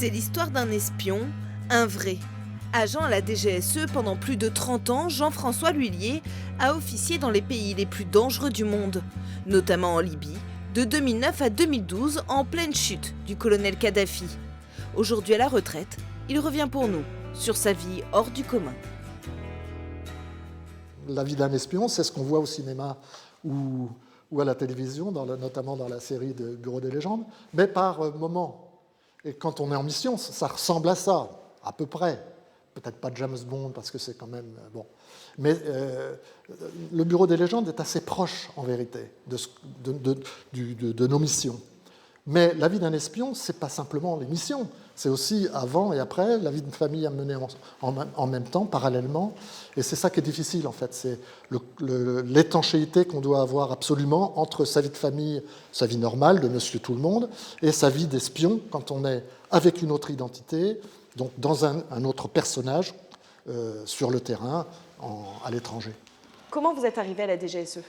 C'est l'histoire d'un espion, un vrai. Agent à la DGSE pendant plus de 30 ans, Jean-François L'Huillier a officié dans les pays les plus dangereux du monde, notamment en Libye, de 2009 à 2012, en pleine chute du colonel Kadhafi. Aujourd'hui à la retraite, il revient pour nous sur sa vie hors du commun. La vie d'un espion, c'est ce qu'on voit au cinéma ou à la télévision, notamment dans la série de Bureau des légendes, mais par moments. Et quand on est en mission, ça ressemble à ça, à peu près. Peut-être pas James Bond, parce que c'est quand même... bon. Mais le Bureau des légendes est assez proche, en vérité, de nos missions. Mais la vie d'un espion, ce n'est pas simplement les missions, c'est aussi avant et après, la vie de famille à mener en même temps, parallèlement. Et c'est ça qui est difficile, en fait. C'est l'étanchéité qu'on doit avoir absolument entre sa vie de famille, sa vie normale de monsieur tout le monde, et sa vie d'espion quand on est avec une autre identité, donc dans un autre personnage sur le terrain, à l'étranger. Comment vous êtes arrivé à la DGSE ?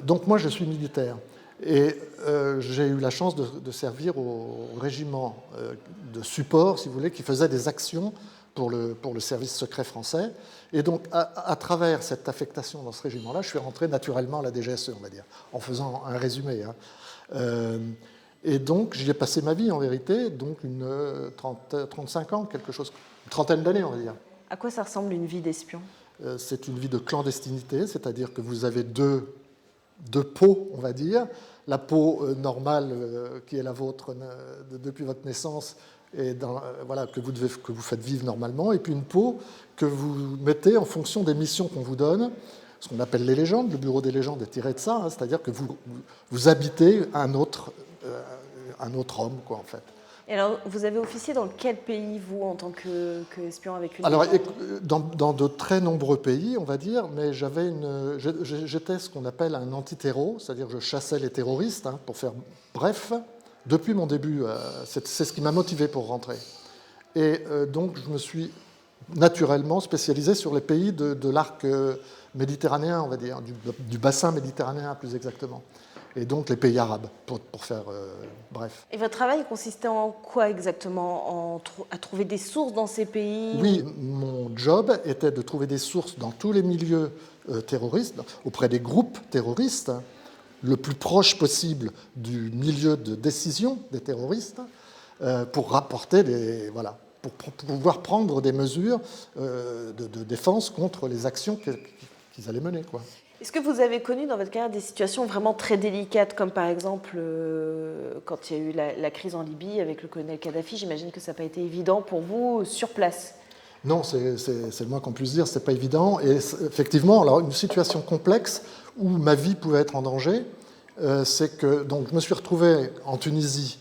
Donc moi, je suis militaire. Et j'ai eu la chance de servir au régiment de support, si vous voulez, qui faisait des actions pour le service secret français. Et donc, à travers cette affectation dans ce régiment-là, je suis rentré naturellement à la DGSE, on va dire, en faisant un résumé. Et donc, j'y ai passé ma vie, en vérité, donc 35 ans, quelque chose, une trentaine d'années, on va dire. À quoi ça ressemble une vie d'espion ? C'est une vie de clandestinité, c'est-à-dire que vous avez deux peaux, on va dire. La peau normale qui est la vôtre depuis votre naissance et voilà, que vous faites vivre normalement, et puis une peau que vous mettez en fonction des missions qu'on vous donne, ce qu'on appelle les légendes. Le Bureau des légendes est tiré de ça, c'est-à-dire que vous habitez un autre homme, quoi, en fait. Et alors, vous avez officié dans quel pays, vous, en tant qu'espion avec une Alors, légende ? dans de très nombreux pays, on va dire, mais j'étais ce qu'on appelle un antiterro, c'est-à-dire que je chassais les terroristes, pour faire bref, depuis mon début. C'est ce qui m'a motivé pour rentrer. Et donc, je me suis naturellement spécialisé sur les pays de l'arc méditerranéen, on va dire, du bassin méditerranéen plus exactement. Et donc les pays arabes, pour faire bref. Et votre travail consistait en quoi exactement ? À trouver des sources dans ces pays ? Oui, mon job était de trouver des sources dans tous les milieux terroristes, auprès des groupes terroristes, le plus proche possible du milieu de décision des terroristes, pour rapporter pour pouvoir prendre des mesures de défense contre les actions qu'ils allaient mener, quoi. Est-ce que vous avez connu dans votre carrière des situations vraiment très délicates, comme par exemple quand il y a eu la crise en Libye avec le colonel Kadhafi ? J'imagine que ça n'a pas été évident pour vous sur place. Non, c'est le moins qu'on puisse dire, c'est pas évident. Et effectivement, alors une situation complexe où ma vie pouvait être en danger, c'est que donc je me suis retrouvé en Tunisie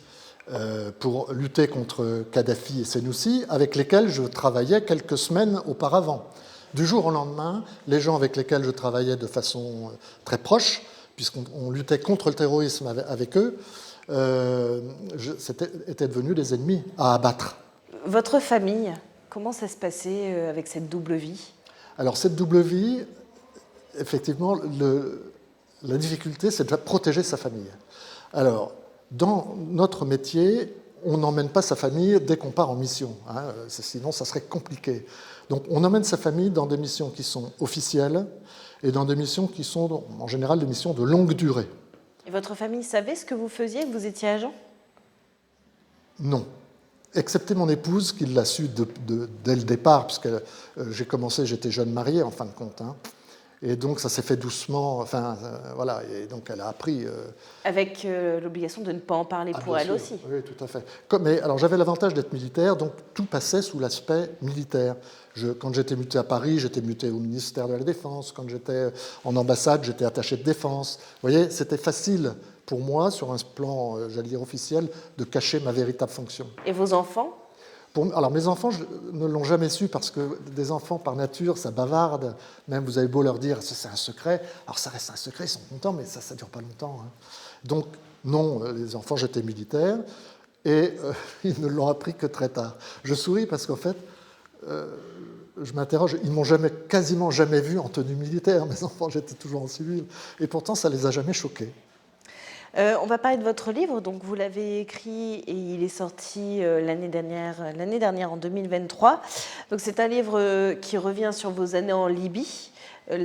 pour lutter contre Kadhafi et Senussi, avec lesquels je travaillais quelques semaines auparavant. Du jour au lendemain, les gens avec lesquels je travaillais de façon très proche, puisqu'on luttait contre le terrorisme avec eux, étaient devenus des ennemis à abattre. Votre famille, comment ça se passait avec cette double vie ? Alors cette double vie, effectivement, la difficulté, c'est de protéger sa famille. Alors, dans notre métier, on n'emmène pas sa famille dès qu'on part en mission, sinon ça serait compliqué. Donc on emmène sa famille dans des missions qui sont officielles et dans des missions qui sont en général des missions de longue durée. Et votre famille savait ce que vous faisiez, que vous étiez agent ? Non, excepté mon épouse qui l'a su dès le départ, puisque j'étais jeune marié en fin de compte. Et donc ça s'est fait doucement, voilà, et donc elle a appris... Avec l'obligation de ne pas en parler pour elle aussi. Oui, tout à fait. Mais alors j'avais l'avantage d'être militaire, donc tout passait sous l'aspect militaire. Quand j'étais muté à Paris, j'étais muté au ministère de la Défense. Quand j'étais en ambassade, j'étais attaché de défense. Vous voyez, c'était facile pour moi, sur un plan, j'allais dire officiel, de cacher ma véritable fonction. Et vos enfants ? Alors mes enfants ne l'ont jamais su parce que des enfants par nature ça bavarde, même vous avez beau leur dire c'est un secret, alors ça reste un secret, ils sont contents mais ça ne dure pas longtemps. Donc non, les enfants j'étais militaire et ils ne l'ont appris que très tard. Je souris parce qu'en fait je m'interroge, ils m'ont quasiment jamais vu en tenue militaire, mes enfants, j'étais toujours en civil et pourtant ça les a jamais choqués. On va parler de votre livre. Donc, vous l'avez écrit et il est sorti l'année dernière en 2023. Donc, c'est un livre qui revient sur vos années en Libye,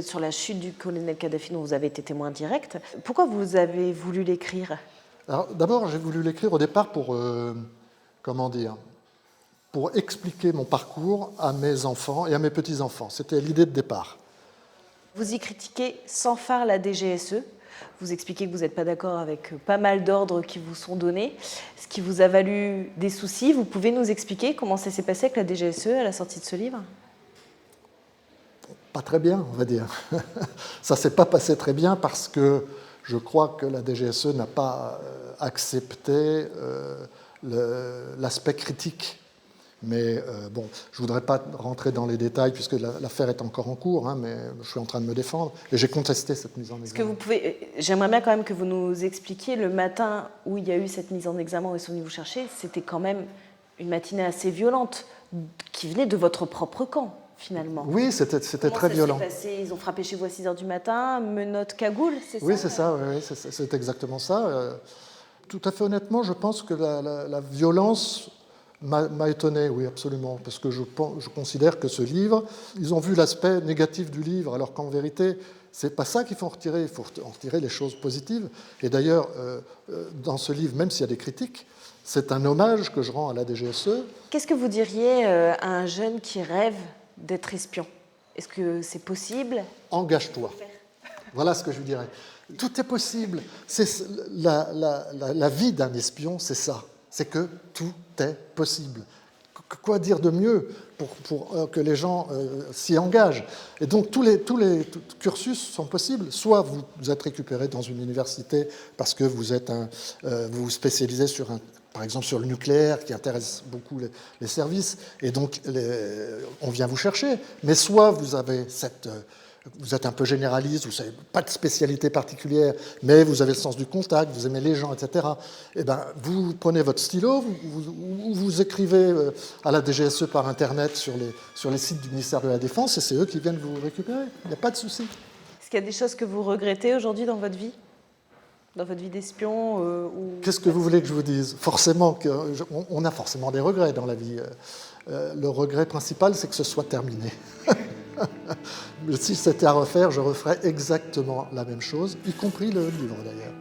sur la chute du colonel Kadhafi dont vous avez été témoin direct. Pourquoi vous avez voulu l'écrire ? Alors, d'abord, j'ai voulu l'écrire au départ pour, pour expliquer mon parcours à mes enfants et à mes petits-enfants. C'était l'idée de départ. Vous y critiquez sans phare la DGSE. Vous expliquez que vous n'êtes pas d'accord avec pas mal d'ordres qui vous sont donnés, ce qui vous a valu des soucis. Vous pouvez nous expliquer comment ça s'est passé avec la DGSE à la sortie de ce livre ? Pas très bien, on va dire. Ça ne s'est pas passé très bien parce que je crois que la DGSE n'a pas accepté l'aspect critique. Mais bon, je ne voudrais pas rentrer dans les détails puisque l'affaire est encore en cours, hein, mais je suis en train de me défendre et j'ai contesté cette mise en examen. J'aimerais bien quand même que vous nous expliquiez, le matin où il y a eu cette mise en examen, où ils sont venus vous chercher, c'était quand même une matinée assez violente qui venait de votre propre camp, finalement. Oui, c'était très violent. Comment ça s'est passé ? Ils ont frappé chez vous à 6h du matin, menottes, cagoule, c'est ça ? Oui, c'est ça, oui, c'est exactement ça. Tout à fait honnêtement, je pense que la violence m'a étonné, oui, absolument, parce que je considère que ce livre, ils ont vu l'aspect négatif du livre, alors qu'en vérité, c'est pas ça qu'il faut en retirer, il faut en retirer les choses positives. Et d'ailleurs, dans ce livre, même s'il y a des critiques, c'est un hommage que je rends à la DGSE. Qu'est-ce que vous diriez à un jeune qui rêve d'être espion ? Est-ce que c'est possible ? Engage-toi. Voilà ce que je lui dirais. Tout est possible. La vie d'un espion, c'est ça. C'est que tout est possible. Quoi dire de mieux pour que les gens s'y engagent ? Et donc tous les cursus sont possibles. Soit vous êtes récupéré dans une université parce que vous vous spécialisez par exemple sur le nucléaire qui intéresse beaucoup les services, et donc on vient vous chercher. Mais soit vous êtes un peu généraliste, vous n'avez pas de spécialité particulière, mais vous avez le sens du contact, vous aimez les gens, etc. Eh ben, vous prenez votre stylo, vous écrivez à la DGSE par Internet sur les sites du ministère de la Défense, et c'est eux qui viennent vous récupérer. Il n'y a pas de souci. Est-ce qu'il y a des choses que vous regrettez aujourd'hui dans votre vie ? Dans votre vie d'espion Qu'est-ce que vous voulez que je vous dise ? Forcément, on a forcément des regrets dans la vie. Le regret principal, c'est que ce soit terminé. Mais si c'était à refaire, je referais exactement la même chose, y compris le livre d'ailleurs.